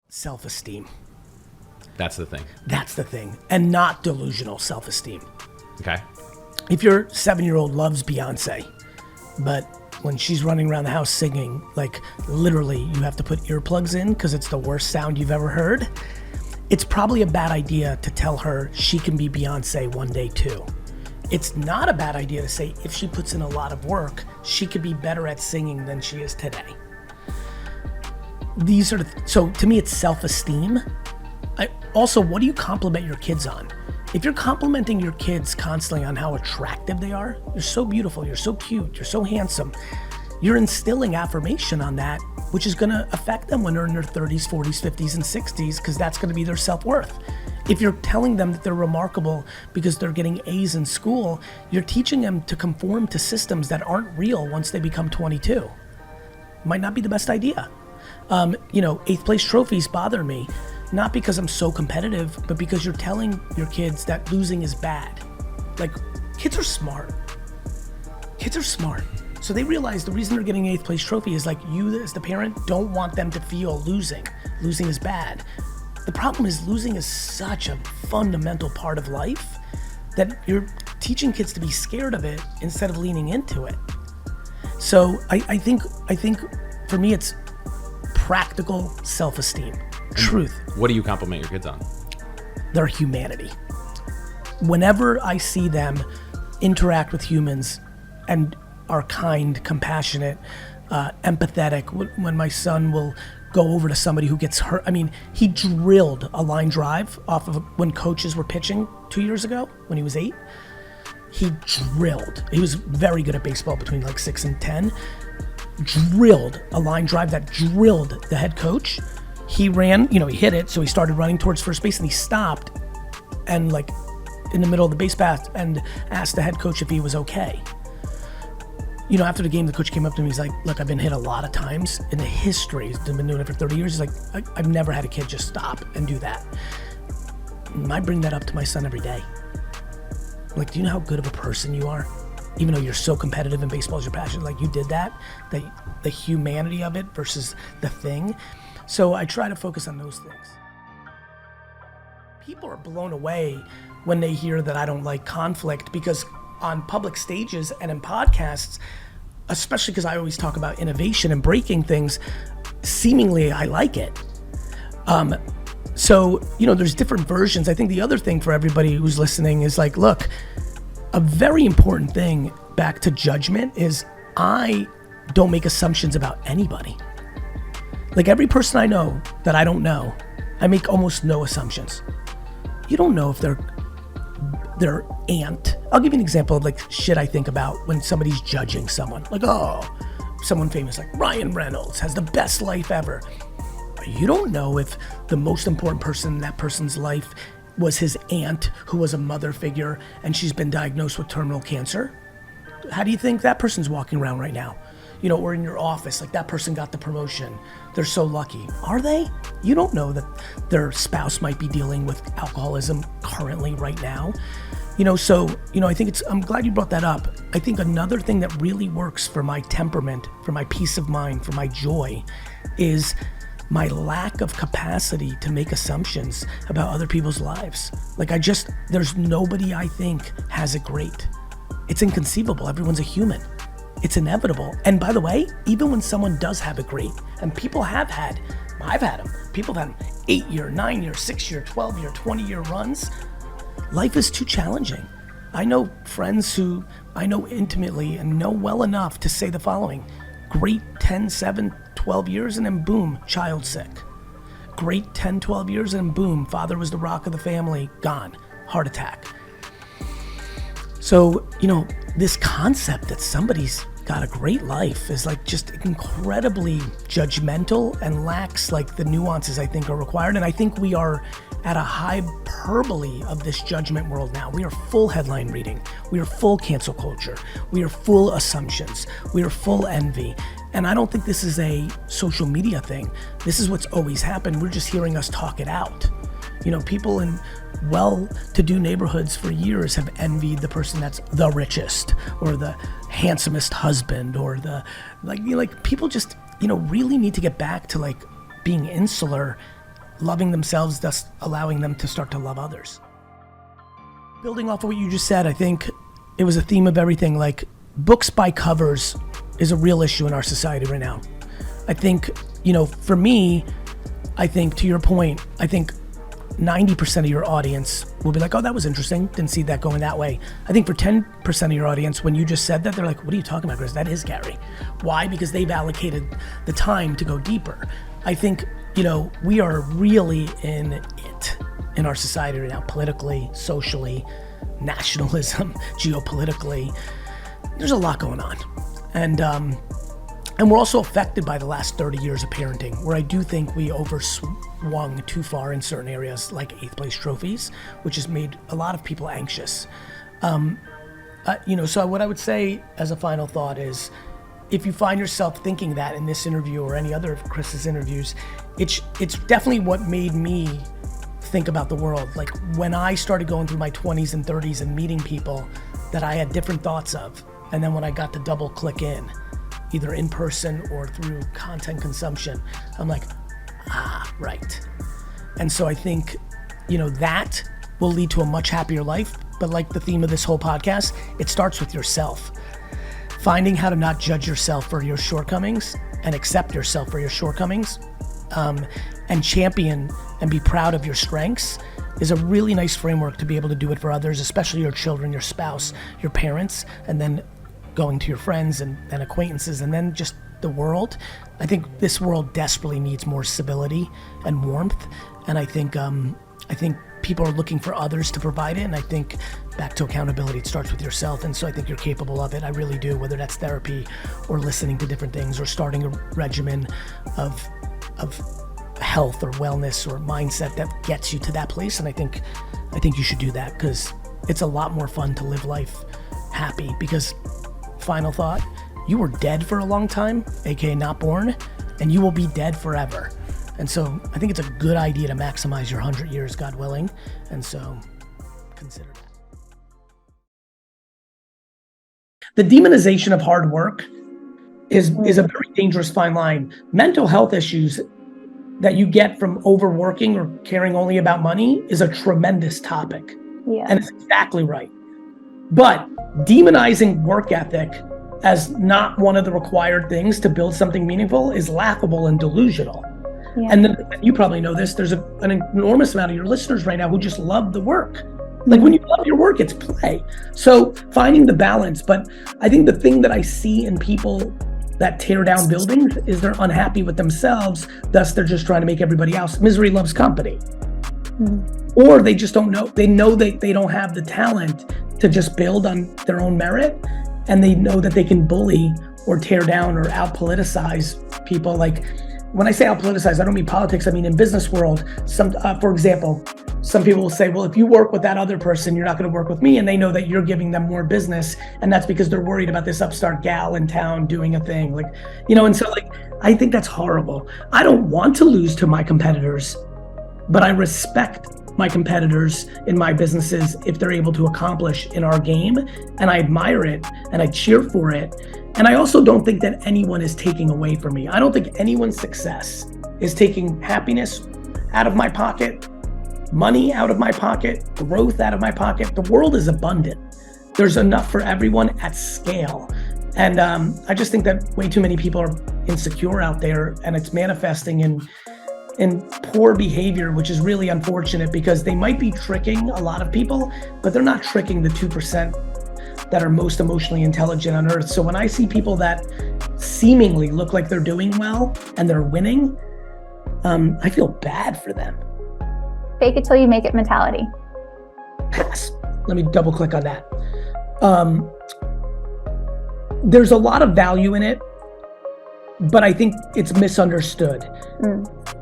self-esteem. That's the thing. That's the thing. And not delusional self-esteem. Okay. If your 7-year-old loves Beyonce, but when she's running around the house singing, like literally you have to put earplugs in because it's the worst sound you've ever heard, it's probably a bad idea to tell her she can be Beyonce one day too. It's not a bad idea to say if she puts in a lot of work, she could be better at singing than she is today. These are so to me it's self-esteem. Also, what do you compliment your kids on? If you're complimenting your kids constantly on how attractive they are, you're so beautiful, you're so cute, you're so handsome, you're instilling affirmation on that, which is gonna affect them when they're in their 30s, 40s, 50s, and 60s, because that's gonna be their self-worth. If you're telling them that they're remarkable because they're getting A's in school, you're teaching them to conform to systems that aren't real once they become 22. Might not be the best idea. 8th place trophies bother me. Not because I'm so competitive, but because you're telling your kids that losing is bad. Like, kids are smart. Kids are smart. So they realize the reason they're getting an 8th place trophy is like you as the parent don't want them to feel losing. Losing is bad. The problem is losing is such a fundamental part of life that you're teaching kids to be scared of it instead of leaning into it. So I think for me it's practical self-esteem. Truth. What do you compliment your kids on? Their humanity. Whenever I see them interact with humans and are kind, compassionate, empathetic, when my son will go over to somebody who gets hurt. I mean, he drilled a line drive off of when coaches were pitching 2 years ago when he was 8. He was very good at baseball between like 6 and 10. Drilled a line drive that drilled the head coach. He ran, he hit it, so he started running towards first base and he stopped and like in the middle of the base path and asked the head coach if he was okay. After the game, the coach came up to me, he's like, look, I've been hit a lot of times in the history. He's been doing it for 30 years. He's like, I've never had a kid just stop and do that. And I bring that up to my son every day. Like, do you know how good of a person you are? Even though you're so competitive and baseball is your passion, like you did that, the humanity of it versus the thing. So I try to focus on those things. People are blown away when they hear that I don't like conflict, because on public stages and in podcasts, especially because I always talk about innovation and breaking things, seemingly I like it. So there's different versions. I think the other thing for everybody who's listening is like, look, a very important thing back to judgment is I don't make assumptions about anybody. Like every person I know that I don't know, I make almost no assumptions. You don't know if their aunt. I'll give you an example of like shit I think about when somebody's judging someone. Like, someone famous like Ryan Reynolds has the best life ever. You don't know if the most important person in that person's life was his aunt, who was a mother figure, and she's been diagnosed with terminal cancer. How do you think that person's walking around right now? Or in your office, like that person got the promotion. They're so lucky. Are they? You don't know that their spouse might be dealing with alcoholism currently right now. I think I'm glad you brought that up. I think another thing that really works for my temperament, for my peace of mind, for my joy, is my lack of capacity to make assumptions about other people's lives. Like there's nobody I think has it great. It's inconceivable. Everyone's a human. It's inevitable. And by the way, even when someone does have it great, and people I've had them, people have had them 8-year, 9-year, 6-year, 12-year, 20-year runs, life is too challenging. I know friends who I know intimately and know well enough to say the following: great 10, 7, 12 years and then boom, child sick. Great 10, 12 years and then boom, father was the rock of the family, gone, heart attack. So, this concept that somebody's got a great life is like just incredibly judgmental and lacks like the nuances I think are required. And I think we are at a hyperbole of this judgment world now. We are full headline reading. We are full cancel culture. We are full assumptions. We are full envy. And I don't think this is a social media thing. This is what's always happened. We're just hearing us talk it out. People in well-to-do neighborhoods for years have envied the person that's the richest or the handsomest husband or people just, really need to get back to like being insular loving themselves, thus allowing them to start to love others. Building off of what you just said, I think it was a theme of everything. Like, books by covers is a real issue in our society right now. I think, for me, I think to your point, I think 90% of your audience will be like, oh, that was interesting. Didn't see that going that way. I think for 10% of your audience, when you just said that, they're like, what are you talking about, Chris? That is Gary. Why? Because they've allocated the time to go deeper. I think, we are really in it in our society right now, politically, socially, nationalism, geopolitically. There's a lot going on. And we're also affected by the last 30 years of parenting, where I do think we overswung too far in certain areas, like 8th place trophies, which has made a lot of people anxious. So what I would say as a final thought is, if you find yourself thinking that in this interview or any other of Chris's interviews, it's definitely what made me think about the world. Like, when I started going through my 20s and 30s and meeting people that I had different thoughts of, and then when I got to double click in, either in person or through content consumption, I'm like, right. And so I think, that will lead to a much happier life. But like the theme of this whole podcast, it starts with yourself. Finding how to not judge yourself for your shortcomings and accept yourself for your shortcomings, and champion and be proud of your strengths is a really nice framework to be able to do it for others, especially your children, your spouse, your parents, and then going to your friends and acquaintances, and then just the world. I think this world desperately needs more civility and warmth, and I think people are looking for others to provide it, and I think back to accountability, it starts with yourself, and so I think you're capable of it. I really do, whether that's therapy or listening to different things or starting a regimen of health or wellness or mindset that gets you to that place. And I think you should do that, because it's a lot more fun to live life happy. Because final thought, you were dead for a long time, aka not born, and you will be dead forever. And so I think it's a good idea to maximize your 100 years, God willing. And so consider that. The demonization of hard work is a very dangerous fine line. Mental health issues that you get from overworking or caring only about money is a tremendous topic. Yeah. And it's exactly right. But demonizing work ethic as not one of the required things to build something meaningful is laughable and delusional. Yeah. And then, you probably know this, there's an enormous amount of your listeners right now who just love the work. Like, when you love your work, it's play. So finding the balance. But I think the thing that I see in people that tear down buildings is they're unhappy with themselves, thus they're just trying to make everybody else. Misery loves company. Or they just don't know, they know that they don't have the talent to just build on their own merit, and they know that they can bully or tear down or out-politicize people. Like, when I say out-politicize, I don't mean politics, I mean in business world. For example, some people will say, well, if you work with that other person, you're not gonna work with me, and they know that you're giving them more business, and that's because they're worried about this upstart gal in town doing a thing. Like, and so, like, I think that's horrible. I don't want to lose to my competitors, but I respect my competitors in my businesses if they're able to accomplish in our game, and I admire it and I cheer for it. And I also don't think that anyone is taking away from me. I don't think anyone's success is taking happiness out of my pocket, money out of my pocket, growth out of my pocket. The world is abundant. There's enough for everyone at scale. And I just think that way too many people are insecure out there, and it's manifesting in poor behavior, which is really unfortunate, because they might be tricking a lot of people, but they're not tricking the 2% that are most emotionally intelligent on earth. So when I see people that seemingly look like they're doing well and they're winning, I feel bad for them. Fake it till you make it mentality. Pass. Let me double click on that. There's a lot of value in it, but I think it's misunderstood.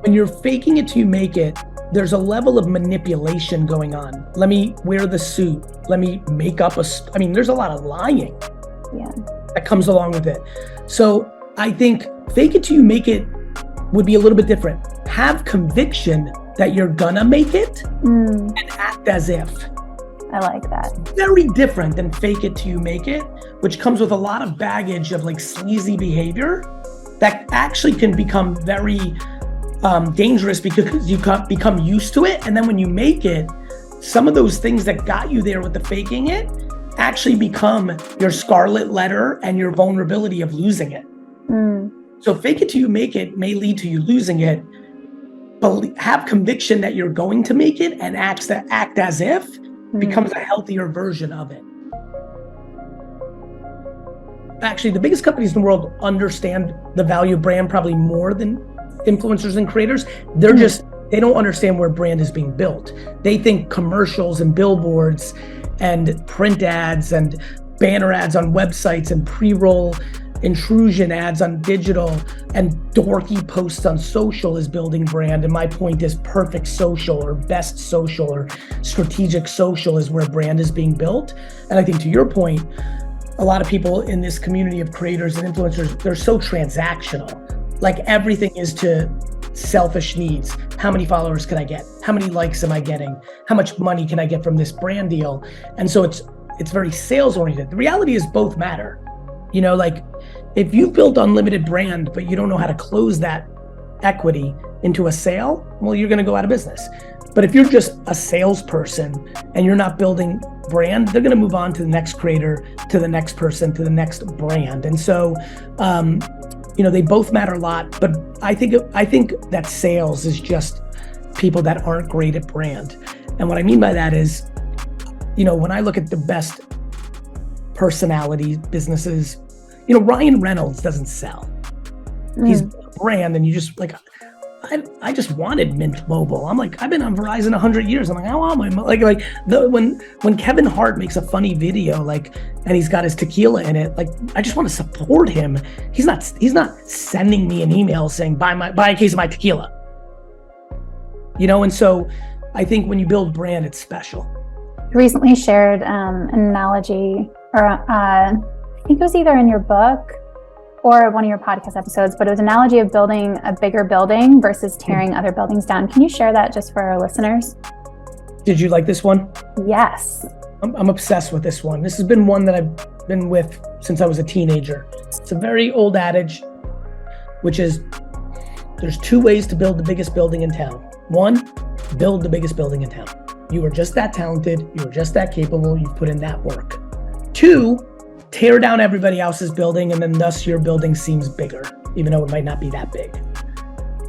When you're faking it till you make it, there's a level of manipulation going on. Let me wear the suit. Let me make up there's a lot of lying that comes along with it. So I think fake it till you make it would be a little bit different. Have conviction that you're gonna make it and act as if. I like that. Very different than fake it till you make it, which comes with a lot of baggage of like sleazy behavior that actually can become very dangerous because you become used to it. And then when you make it, some of those things that got you there with the faking it actually become your scarlet letter and your vulnerability of losing it. So fake it till you make it may lead to you losing it, but have conviction that you're going to make it and act as if becomes a healthier version of it. Actually, the biggest companies in the world understand the value of brand probably more than influencers and creators. They don't understand where brand is being built. They think commercials and billboards and print ads and banner ads on websites and pre-roll intrusion ads on digital and dorky posts on social is building brand. And my point is perfect social or best social or strategic social is where brand is being built. And I think to your point, a lot of people in this community of creators and influencers, they're so transactional. Like everything is to selfish needs. How many followers can I get? How many likes am I getting? How much money can I get from this brand deal? And so it's very sales oriented. The reality is both matter. You know, like if you've built unlimited brand, but you don't know how to close that equity into a sale, well, you're going to go out of business. But if you're just a salesperson and you're not building brand, they're going to move on to the next creator, to the next person, to the next brand. And so, you know, they both matter a lot, but I think that sales is just people that aren't great at brand. And what I mean by that is, you know, when I look at the best personality businesses, you know, Ryan Reynolds doesn't sell. He's a brand, and you just like, I just wanted Mint Mobile. I'm like, I've been on Verizon 100 years. I'm like, I want my when Kevin Hart makes a funny video, like, and he's got his tequila in it, like, I just want to support him. He's not sending me an email saying buy a case of my tequila. You know, and so I think when you build brand, it's special. Recently shared an analogy, or I think it was either in your book or one of your podcast episodes, but it was an analogy of building a bigger building versus tearing other buildings down. Can you share that just for our listeners? Did you like this one? Yes. I'm obsessed with this one. This has been one that I've been with since I was a teenager. It's a very old adage, which is there's two ways to build the biggest building in town. One, build the biggest building in town. You are just that talented. You are just that capable. You've put in that work. Two, tear down everybody else's building, and then thus your building seems bigger, even though it might not be that big.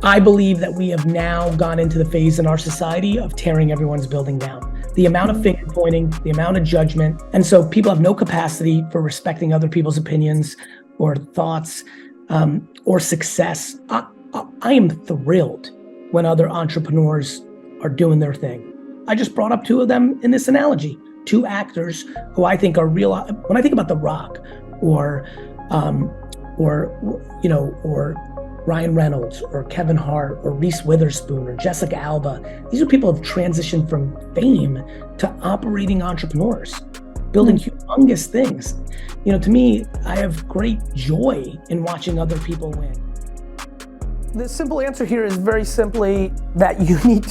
I believe that we have now gone into the phase in our society of tearing everyone's building down. The amount of finger pointing, the amount of judgment, and so people have no capacity for respecting other people's opinions or thoughts or success. I am thrilled when other entrepreneurs are doing their thing. I just brought up two of them in this analogy. Two actors who I think are real. When I think about The Rock or Ryan Reynolds or Kevin Hart or Reese Witherspoon or Jessica Alba, these are people who have transitioned from fame to operating entrepreneurs, building humongous things. You know, to me, I have great joy in watching other people win. The simple answer here is very simply that you need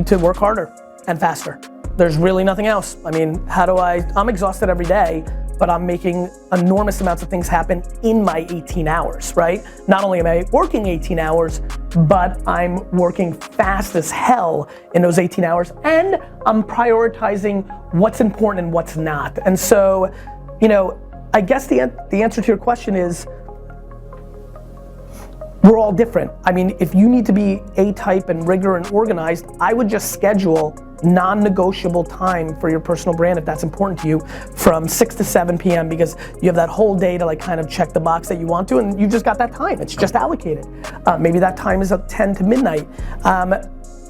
to work harder and faster. There's really nothing else. I mean, I'm exhausted every day, but I'm making enormous amounts of things happen in my 18 hours, right? Not only am I working 18 hours, but I'm working fast as hell in those 18 hours, and I'm prioritizing what's important and what's not. And so, you know, I guess the answer to your question is, we're all different. I mean, if you need to be A-type and rigor and organized, I would just schedule non-negotiable time for your personal brand if that's important to you from 6 to 7 p.m. because you have that whole day to like kind of check the box that you want to, and you just got that time. It's just allocated. Maybe that time is at 10 to midnight.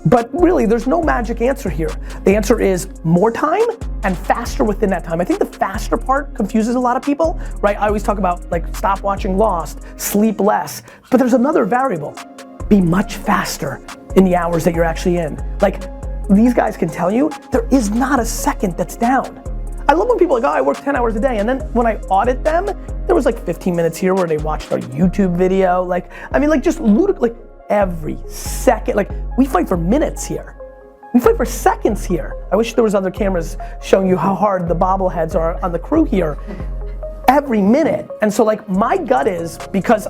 But really, there's no magic answer here. The answer is more time and faster within that time. I think the faster part confuses a lot of people, right? I always talk about like stop watching Lost, sleep less, but there's another variable. Be much faster in the hours that you're actually in. Like, these guys can tell you there is not a second that's down. I love when people are like, oh, I work 10 hours a day. And then when I audit them, there was like 15 minutes here where they watched our YouTube video. Like, I mean, like just ludicrous, like every second, like we fight for minutes here. We fight for seconds here. I wish there was other cameras showing you how hard the bobbleheads are on the crew here. every minute. And so like my gut is, because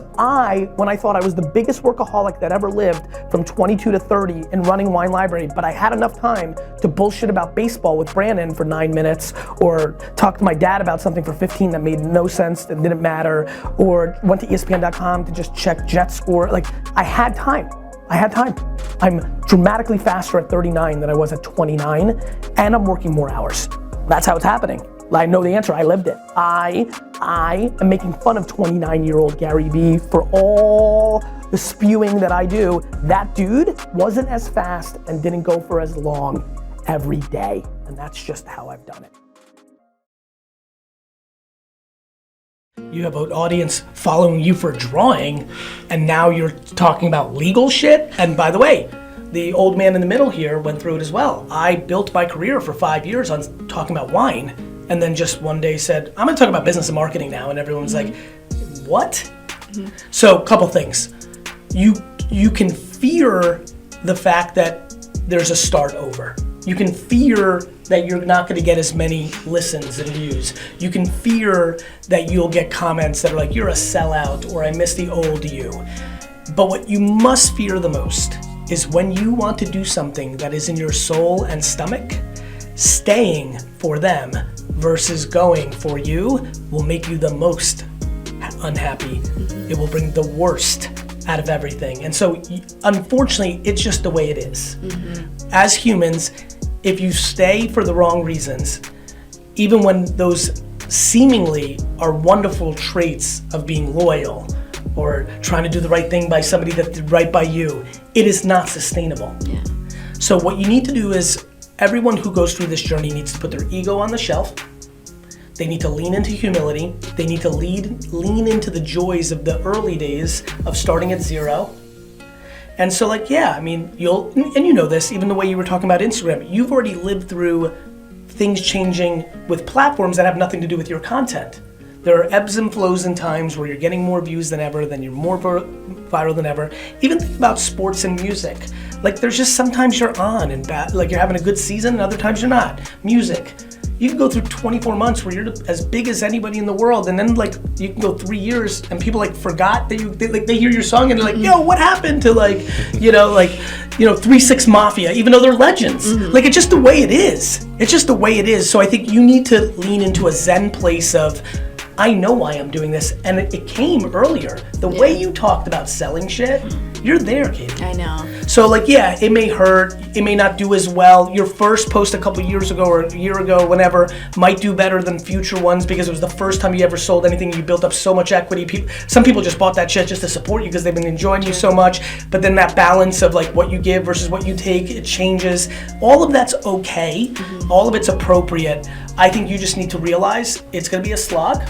when I thought I was the biggest workaholic that ever lived from 22 to 30 in running Wine Library, but I had enough time to bullshit about baseball with Brandon for 9 minutes, or talk to my dad about something for 15 that made no sense and didn't matter, or went to ESPN.com to just check Jet score. Like I had time. I'm dramatically faster at 39 than I was at 29, and I'm working more hours. That's how it's happening. I know the answer, I lived it. I am making fun of 29-year-old Garyvee for all the spewing that I do. That dude wasn't as fast and didn't go for as long every day. And that's just how I've done it. You have an audience following you for drawing, and now you're talking about legal shit. And by the way, the old man in the middle here went through it as well. I built my career for 5 years on talking about wine, and then just one day said, I'm gonna talk about business and marketing now, and everyone's like, what? So, couple things. You can fear the fact that there's a start over. You can fear that you're not gonna get as many listens and views. You can fear that you'll get comments that are like, you're a sellout, or I miss the old you. But what you must fear the most is when you want to do something that is in your soul and stomach, staying for them versus going for you will make you the most unhappy. It will bring the worst out of everything. And so, unfortunately, it's just the way it is. As humans, if you stay for the wrong reasons, even when those seemingly are wonderful traits of being loyal or trying to do the right thing by somebody that did right by you, it is not sustainable. Yeah. So what you need to do is, everyone who goes through this journey needs to put their ego on the shelf. They need to lean into humility. They need to lean into the joys of the early days of starting at zero. And so like, yeah, I mean, and you know this, even the way you were talking about Instagram, you've already lived through things changing with platforms that have nothing to do with your content. There are ebbs and flows in times where you're getting more views than ever, then you're more viral than ever. Even think about sports and music. Like there's just sometimes you're on and like you're having a good season, and other times you're not. Music. You can go through 24 months where you're as big as anybody in the world, and then like you can go 3 years and people like forgot that they hear your song and they're like, yo, what happened to 3-6 Mafia, even though they're legends. Like it's just the way it is. It's just the way it is. So I think you need to lean into a Zen place of, I know why I'm doing this, and it came earlier. The way you talked about selling shit, you're there, Katie. I know. So like, yeah, it may hurt, it may not do as well. Your first post a couple years ago or a year ago, whenever, might do better than future ones because it was the first time you ever sold anything. You built up so much equity. Some people just bought that shit just to support you because they've been enjoying you so much. But then that balance of like what you give versus what you take, it changes. All of that's okay. All of it's appropriate. I think you just need to realize it's gonna be a slog.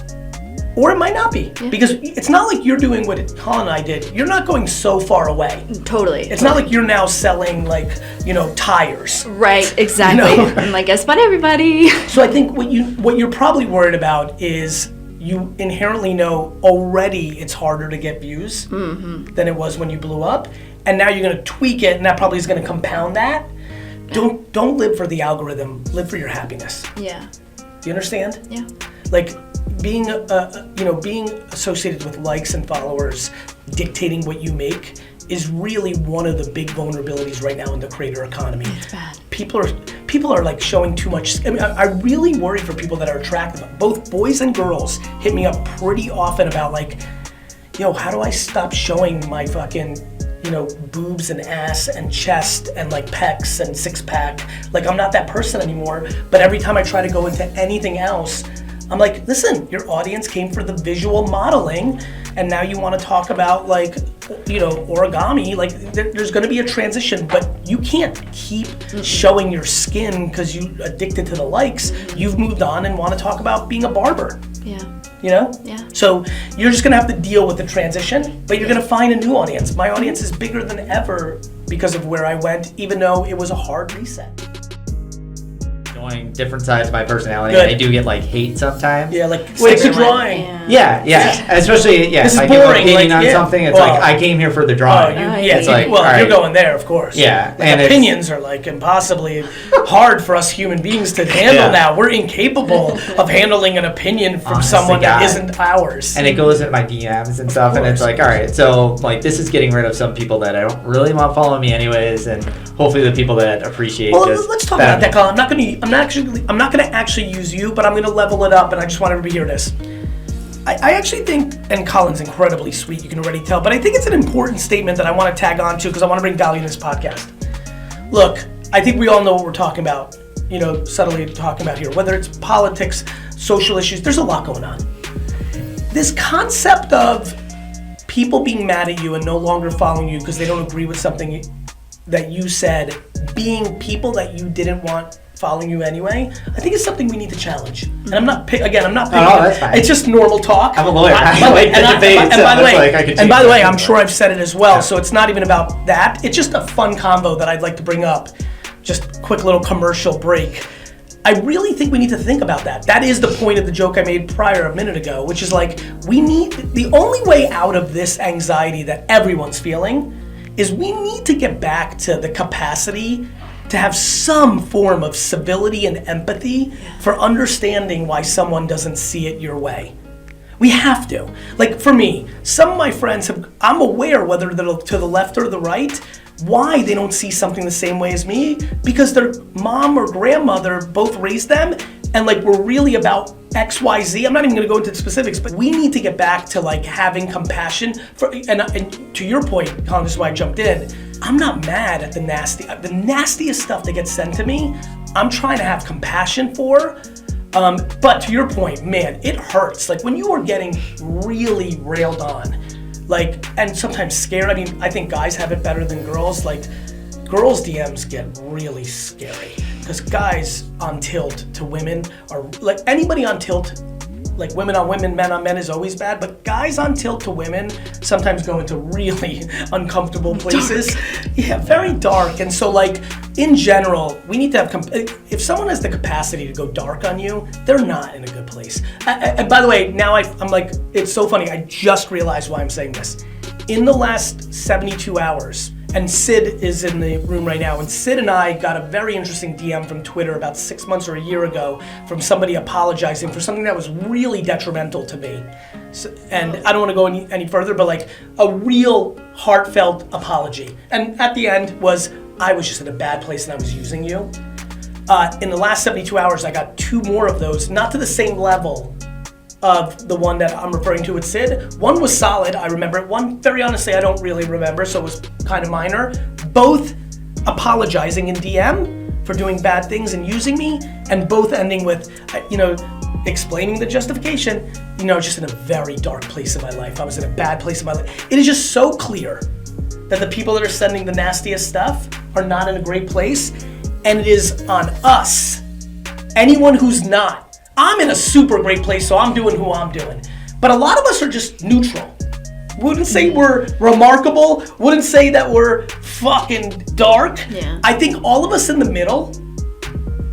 Or it might not be, because it's not like you're doing what Colin and I did. You're not going so far away. Totally. It's not like you're now selling tires. Right, exactly. I'm like, guess what, everybody? So I think what you're probably worried about is you inherently know already it's harder to get views than it was when you blew up, and now you're gonna tweak it, and that probably is gonna compound that. Don't live for the algorithm. Live for your happiness. Yeah. Do you understand? Yeah. Like being associated with likes and followers dictating what you make is really one of the big vulnerabilities right now in the creator economy. It's bad. People are like showing too much. I mean, I really worry for people that are attractive. Both boys and girls hit me up pretty often about like, yo, how do I stop showing my fucking boobs and ass and chest and like pecs and six pack? Like I'm not that person anymore. But every time I try to go into anything else, I'm like, listen, your audience came for the visual modeling, and now you want to talk about like, origami. Like there's going to be a transition, but you can't keep showing your skin because you're addicted to the likes. You've moved on and want to talk about being a barber. Yeah. Yeah. So you're just going to have to deal with the transition, but you're going to find a new audience. My audience is bigger than ever because of where I went, even though it was a hard reset. The only showing different sides of my personality. Good. I do get like hate sometimes. Yeah, like stick to drawing. Yeah. Especially, This is if I give an boring, opinion like, on yeah. something, it's Well, like, I came here for the Oh, drawing. it's like, well, all right. you're going there, of course. Yeah, Like, and it's- opinions are like impossibly hard for us human beings to handle Yeah. now. We're incapable of handling an opinion from Honest someone to that God. isn't ours. And it goes in my DMs and stuff, and it's course. like, all right, so like this is getting rid of some people that I don't really want following me anyways, and hopefully the people that appreciate. Well, just let's talk about that, Colin. I'm not gonna actually use you, but I'm gonna level it up, and I just want everybody to hear this. I actually think, and Colin's incredibly sweet, you can already tell, but I think it's an important statement that I want to tag on to because I want to bring value in this podcast. Look, I think we all know what we're talking about, subtly talking about here, whether it's politics, social issues, there's a lot going on. This concept of people being mad at you and no longer following you because they don't agree with something that you said, being people that you didn't want following you anyway, I think it's something we need to challenge. And I'm not picking. that's fine. It's just normal talk. I'm a lawyer. I like the debate, And so by the it's way, like I could and by the way, change I'm that. sure I've said it as well. So it's not even about that. It's just a fun combo that I'd like to bring up. Just quick little commercial break. I really think we need to think about that. That is the point of the joke I made prior a minute ago, which is like, the only way out of this anxiety that everyone's feeling is we need to get back to the capacity to have some form of civility and empathy for understanding why someone doesn't see it your way. We have to. Like for me, some of my friends I'm aware whether they're to the left or the right, why they don't see something the same way as me, because their mom or grandmother both raised them and like we're really about XYZ. I'm not even gonna go into the specifics, but we need to get back to like having compassion for, and to your point, Colin, this is why I jumped in. I'm not mad at the nastiest stuff that gets sent to me. I'm trying to have compassion for. But to your point, man, it hurts. Like when you are getting really railed on, like, and sometimes scared. I mean, I think guys have it better than girls. Like, girls' DMs get really scary because guys on tilt to women are like anybody on tilt. Like women on women, men on men is always bad, but guys on tilt to women sometimes go into really uncomfortable places. Yeah, very dark. And so like, in general, we need to have, if someone has the capacity to go dark on you, they're not in a good place. And by the way, now I'm like, it's so funny, I just realized why I'm saying this. In the last 72 hours, and Sid is in the room right now, and Sid and I got a very interesting DM from Twitter about 6 months or a year ago from somebody apologizing for something that was really detrimental to me. So, and I don't want to go any further, but like a real heartfelt apology. And at the end was, I was just in a bad place and I was using you. In the last 72 hours, I got 2 more of those, not to the same level of the one that I'm referring to with Sid. One was solid, I remember it. One, very honestly, I don't really remember, so it was kind of minor. Both apologizing in DM for doing bad things and using me, and both ending with, explaining the justification, just in a very dark place in my life. I was in a bad place in my life. It is just so clear that the people that are sending the nastiest stuff are not in a great place, and it is on us. Anyone who's not. I'm in a super great place, so I'm doing who I'm doing. But a lot of us are just neutral. Wouldn't say we're remarkable, wouldn't say that we're fucking dark. Yeah. I think all of us in the middle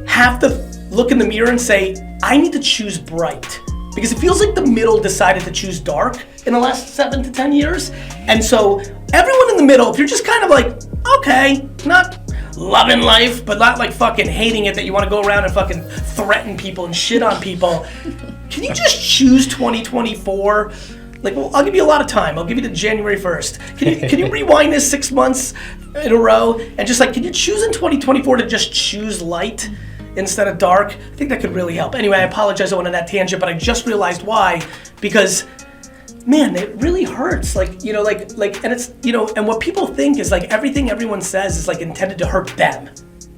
have to look in the mirror and say, I need to choose bright. Because it feels like the middle decided to choose dark in the last 7 to 10 years. And so everyone in the middle, if you're just kind of like, okay, not loving life, but not like fucking hating it that you want to go around and fucking threaten people and shit on people, can you just choose 2024? Like, well, I'll give you a lot of time. I'll give you to January 1st. Can you rewind this 6 months in a row? And just like, can you choose in 2024 to just choose light instead of dark? I think that could really help. Anyway, I apologize I went on that tangent, but I just realized why. Because, man, it really hurts. Like, and it's, and what people think is like everything everyone says is like intended to hurt them.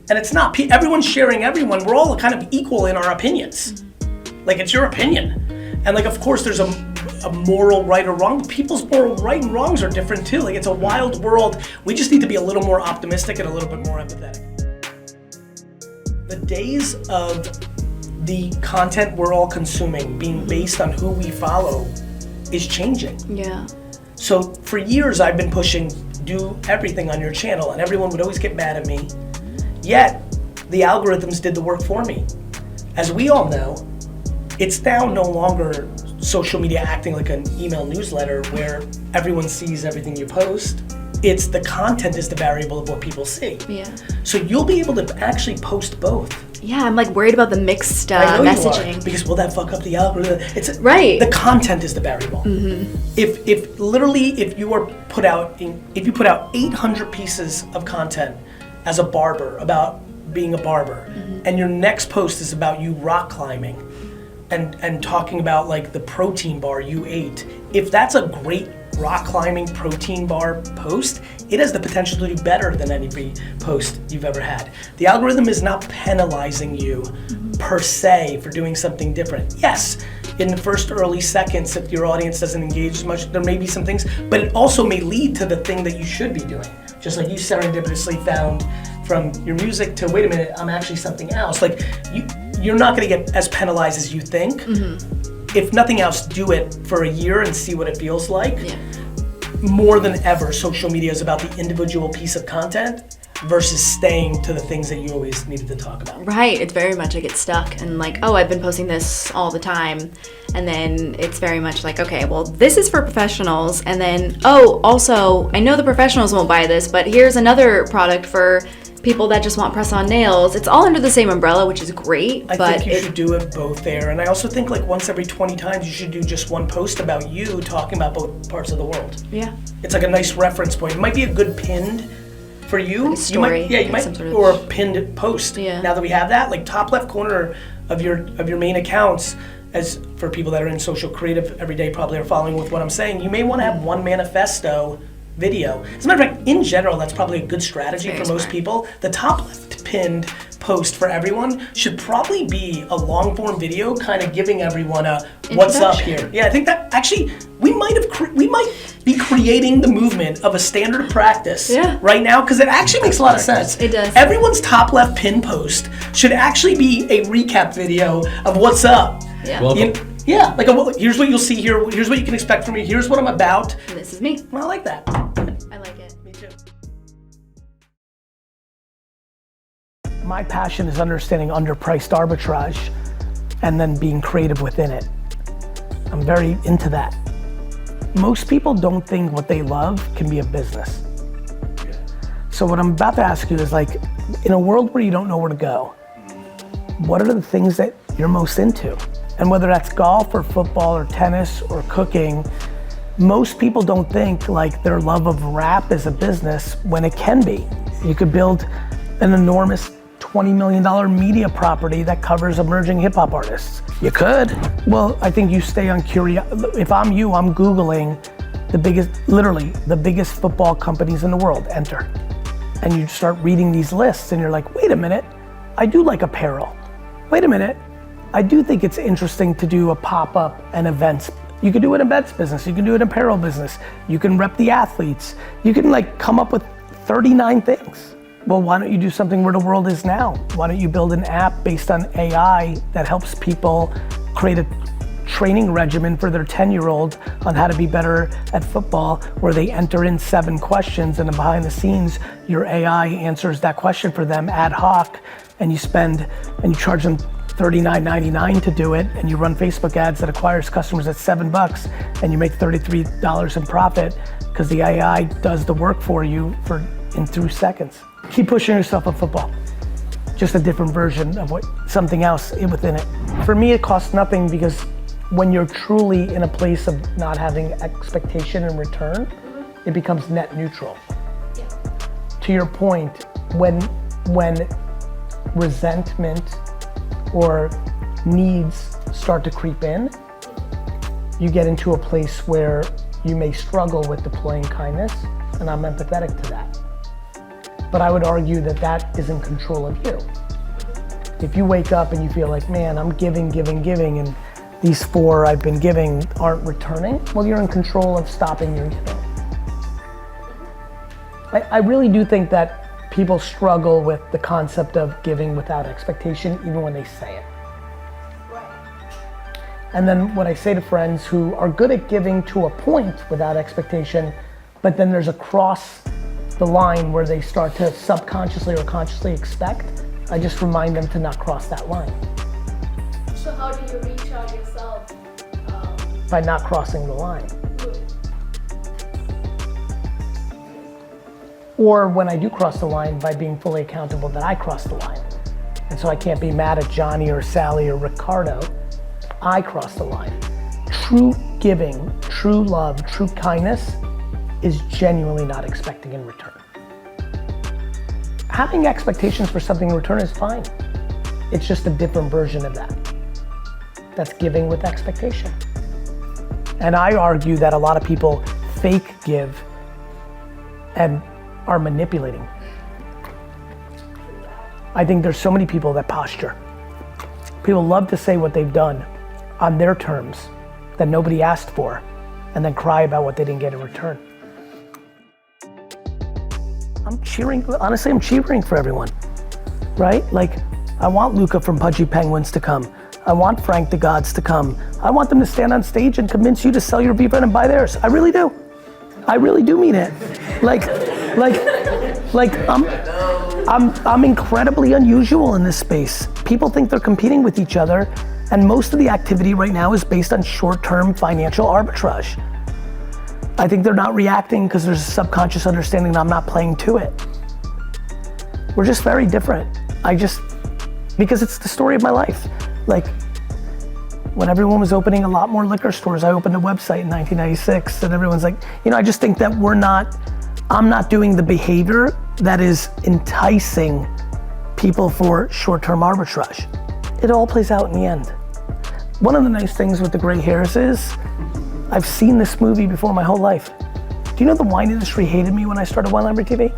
And it's not. Everyone's sharing everyone. We're all kind of equal in our opinions. Like, it's your opinion. And like, of course, there's a moral right or wrong, but people's moral right and wrongs are different too. Like, it's a wild world. We just need to be a little more optimistic and a little bit more empathetic. The days of the content we're all consuming being based on who we follow is changing. Yeah. So for years, I've been pushing do everything on your channel, and everyone would always get mad at me. Yet, the algorithms did the work for me. As we all know, it's now no longer social media acting like an email newsletter where everyone sees everything you post. It's the content is the variable of what people see. Yeah. So you'll be able to actually post both. Yeah, I'm like worried about the mixed I know you messaging. are, because will that fuck up the algorithm? It's Right. The content is the variable. If you put out 800 pieces of content as a barber about being a barber, and your next post is about you rock climbing, and talking about like the protein bar you ate, if that's a great rock climbing protein bar post, it has the potential to do better than any post you've ever had. The algorithm is not penalizing you per se for doing something different. Yes, in the first early seconds, if your audience doesn't engage as much, there may be some things, but it also may lead to the thing that you should be doing. Just like you serendipitously found from your music to, wait a minute, I'm actually something else. Like you're not gonna get as penalized as you think. If nothing else, do it for a year and see what it feels like. Yeah. More than ever, social media is about the individual piece of content versus staying to the things that you always needed to talk about. Right, it's very much I get stuck and like, oh, I've been posting this all the time. And then it's very much like, okay, well, this is for professionals. And then, oh, also, I know the professionals won't buy this, but here's another product for people that just want press-on nails. It's all under the same umbrella, which is great. I think you should do it both there. And I also think like once every 20 times you should do just one post about you talking about both parts of the world. Yeah. It's like a nice reference point. It might be a good pinned for you. Like a story, You might, some sort of- or a pinned post. Yeah. Now that we have that, like top left corner of your main accounts, as for people that are in social creative every day probably are following with what I'm saying, you may want to have one manifesto video. As a matter of fact, in general, that's probably a good strategy for Very most smart. people. The top left pinned post for everyone should probably be a long form video kind of giving everyone a what's up Introduction. here. Yeah, I think that actually we might be creating the movement of a standard practice right now, because it actually makes a lot of sense. It does. Everyone's top left pin post should actually be a recap video of what's up. Yeah. Welcome. Yeah, like here's what you'll see here, here's what you can expect from me, here's what I'm about. And this is me. I like that. I like it. Me too. My passion is understanding underpriced arbitrage and then being creative within it. I'm very into that. Most people don't think what they love can be a business. So what I'm about to ask you is like, in a world where you don't know where to go, what are the things that you're most into? And whether that's golf or football or tennis or cooking, most people don't think like their love of rap is a business when it can be. You could build an enormous $20 million media property that covers emerging hip hop artists. You could. Well, I think you stay on curiosity. If I'm you, I'm Googling literally the biggest football companies in the world, enter. And you start reading these lists and you're like, wait a minute, I do like apparel. Wait a minute, I do think it's interesting to do a pop-up and events. You can do an events business, you can do an apparel business, you can rep the athletes, you can like come up with 39 things. Well, why don't you do something where the world is now? Why don't you build an app based on AI that helps people create a training regimen for their 10-year-old on how to be better at football, where they enter in 7 questions and then behind the scenes, your AI answers that question for them ad hoc, and you charge them $39.99 to do it, and you run Facebook ads that acquires customers at $7 and you make $33 in profit because the AI does the work for you in 3 seconds. Keep pushing yourself at football. Just a different version of something else within it. For me, it costs nothing, because when you're truly in a place of not having expectation in return, it becomes net neutral. Yeah. To your point, when resentment or needs start to creep in, you get into a place where you may struggle with deploying kindness, and I'm empathetic to that. But I would argue that that is in control of you. If you wake up and you feel like, man, I'm giving, and these 4 I've been giving aren't returning, well, you're in control of stopping your giving. I really do think that people struggle with the concept of giving without expectation, even when they say it. And then what I say to friends who are good at giving to a point without expectation, but then there's a cross the line where they start to subconsciously or consciously expect, I just remind them to not cross that line. So how do you recharge yourself? By not crossing the line. Or when I do cross the line, by being fully accountable that I crossed the line. And so I can't be mad at Johnny or Sally or Ricardo. I crossed the line. True giving, true love, true kindness is genuinely not expecting in return. Having expectations for something in return is fine. It's just a different version of that. That's giving with expectation. And I argue that a lot of people fake give and are manipulating. I think there's so many people that posture. People love to say what they've done on their terms that nobody asked for, and then cry about what they didn't get in return. Honestly, I'm cheering for everyone, right? Like, I want Luca from Pudgy Penguins to come. I want Frank the Gods to come. I want them to stand on stage and convince you to sell your beef and buy theirs. I really do. I really do mean it. I'm incredibly unusual in this space. People think they're competing with each other, and most of the activity right now is based on short-term financial arbitrage. I think they're not reacting because there's a subconscious understanding that I'm not playing to it. We're just very different. Because it's the story of my life. Like, when everyone was opening a lot more liquor stores, I opened a website in 1996, and everyone's like, I just think that I'm not doing the behavior that is enticing people for short-term arbitrage. It all plays out in the end. One of the nice things with the gray hairs is, I've seen this movie before my whole life. Do you know the wine industry hated me when I started Wine Library TV?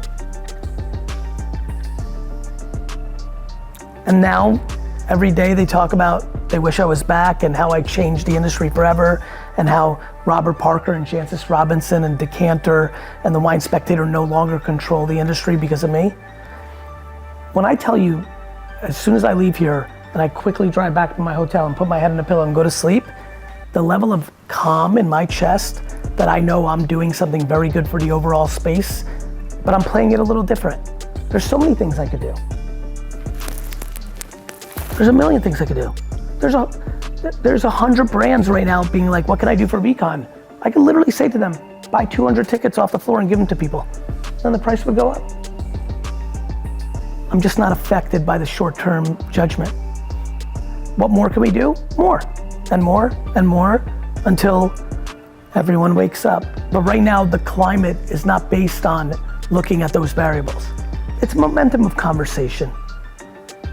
And now, every day they talk about they wish I was back and how I changed the industry forever and how Robert Parker and Jancis Robinson and Decanter and the Wine Spectator no longer control the industry because of me. When I tell you, as soon as I leave here and I quickly drive back to my hotel and put my head in a pillow and go to sleep, the level of calm in my chest that I know I'm doing something very good for the overall space, but I'm playing it a little different. There's so many things I could do. There's a million things I could do. There's 100 brands right now being like, what can I do for VCon? I can literally say to them, buy 200 tickets off the floor and give them to people. Then the price would go up. I'm just not affected by the short-term judgment. What more can we do? More, and more, and more, until everyone wakes up. But right now, the climate is not based on looking at those variables. It's momentum of conversation.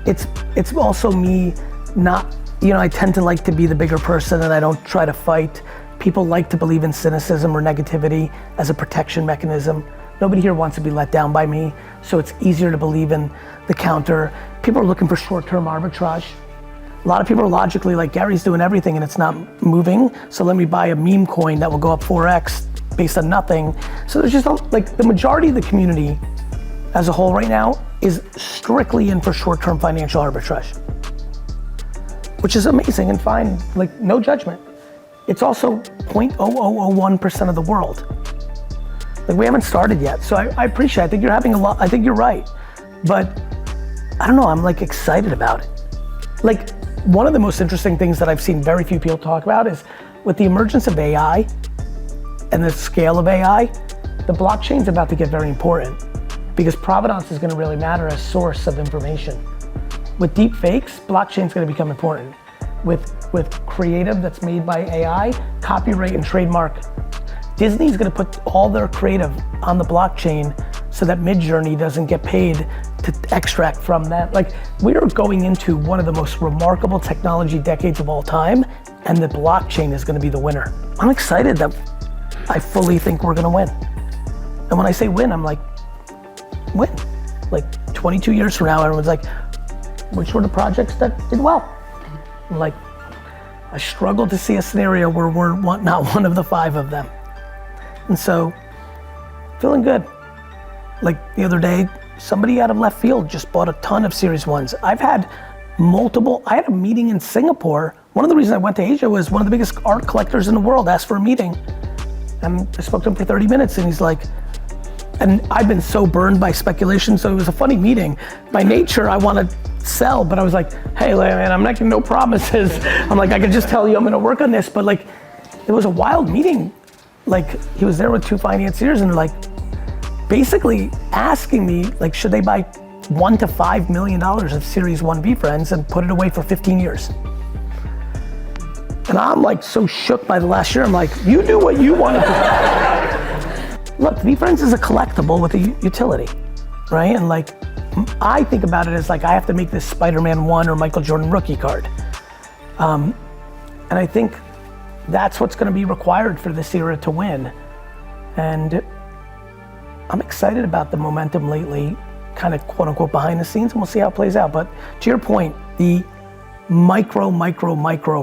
It's also me not, I tend to like to be the bigger person and I don't try to fight. People like to believe in cynicism or negativity as a protection mechanism. Nobody here wants to be let down by me, so it's easier to believe in the counter. People are looking for short-term arbitrage. A lot of people are logically like, Gary's doing everything and it's not moving, so let me buy a meme coin that will go up 4x based on nothing. So there's just the majority of the community as a whole right now is strictly in for short-term financial arbitrage, which is amazing and fine, no judgment. It's also 0.0001% of the world. We haven't started yet, so I appreciate it. I think you're having I think you're right, but I don't know, I'm excited about it. One of the most interesting things that I've seen very few people talk about is with the emergence of AI and the scale of AI, the blockchain's about to get very important because provenance is gonna really matter as source of information. With deep fakes, blockchain's gonna become important. With creative that's made by AI, copyright and trademark. Disney's gonna put all their creative on the blockchain so that Midjourney doesn't get paid to extract from them. We are going into one of the most remarkable technology decades of all time, and the blockchain is gonna be the winner. I'm excited that I fully think we're gonna win. And when I say win, I'm win. 22 years from now, everyone's like, which were the projects that did well? I'm I struggle to see a scenario where we're not one of the 5 of them. And so, feeling good. The other day, somebody out of left field just bought a ton of Series 1s. I had a meeting in Singapore. One of the reasons I went to Asia was one of the biggest art collectors in the world asked for a meeting. And I spoke to him for 30 minutes and he's like, and I've been so burned by speculation, so it was a funny meeting. By nature, I want to sell, but I was like, hey man, I'm making no promises. I'm like, I could just tell you I'm gonna work on this, but like, it was a wild meeting. Like, he was there with 2 financiers and like, basically asking me, like, should they buy $1 to $5 million of Series 1B friends and put it away for 15 years? And I'm like so shook by the last year. I'm like, you do what you want to do. Look, VFriends is a collectible with a utility, right? And like, I think about it as like, I have to make this Spider-Man 1 or Michael Jordan rookie card. And I think that's what's gonna be required for this era to win. And I'm excited about the momentum lately, kind of quote unquote behind the scenes, and we'll see how it plays out. But to your point, the micro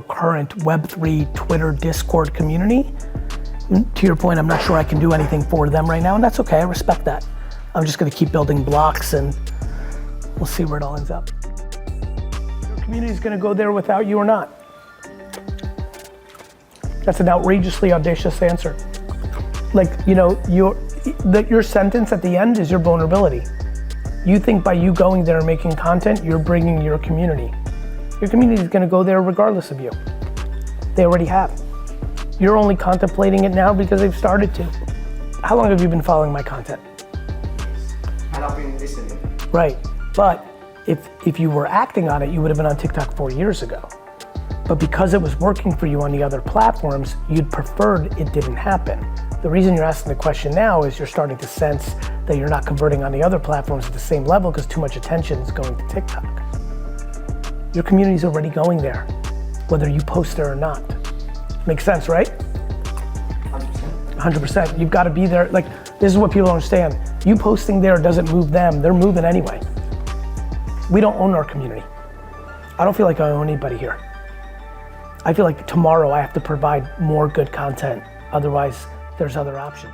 current Web3 Twitter Discord community, to your point, I'm not sure I can do anything for them right now, and that's okay, I respect that. I'm just gonna keep building blocks and we'll see where it all ends up. Your community's gonna go there without you or not. That's an outrageously audacious answer. Like, you know, your sentence at the end is your vulnerability. You think by you going there and making content, you're bringing your community. Your community is gonna go there regardless of you. They already have. You're only contemplating it now because they've started to. How long have you been following my content? And I've been listening. Right, but if you were acting on it, you would have been on TikTok 4 years ago. But because it was working for you on the other platforms, you'd preferred it didn't happen. The reason you're asking the question now is you're starting to sense that you're not converting on the other platforms at the same level because too much attention is going to TikTok. Your community's already going there, whether you post there or not. Makes sense, right? 100%. 100%. You've got to be there. Like, this is what people don't understand. You posting there doesn't move them. They're moving anyway. We don't own our community. I don't feel like I own anybody here. I feel like tomorrow I have to provide more good content. Otherwise, there's other options.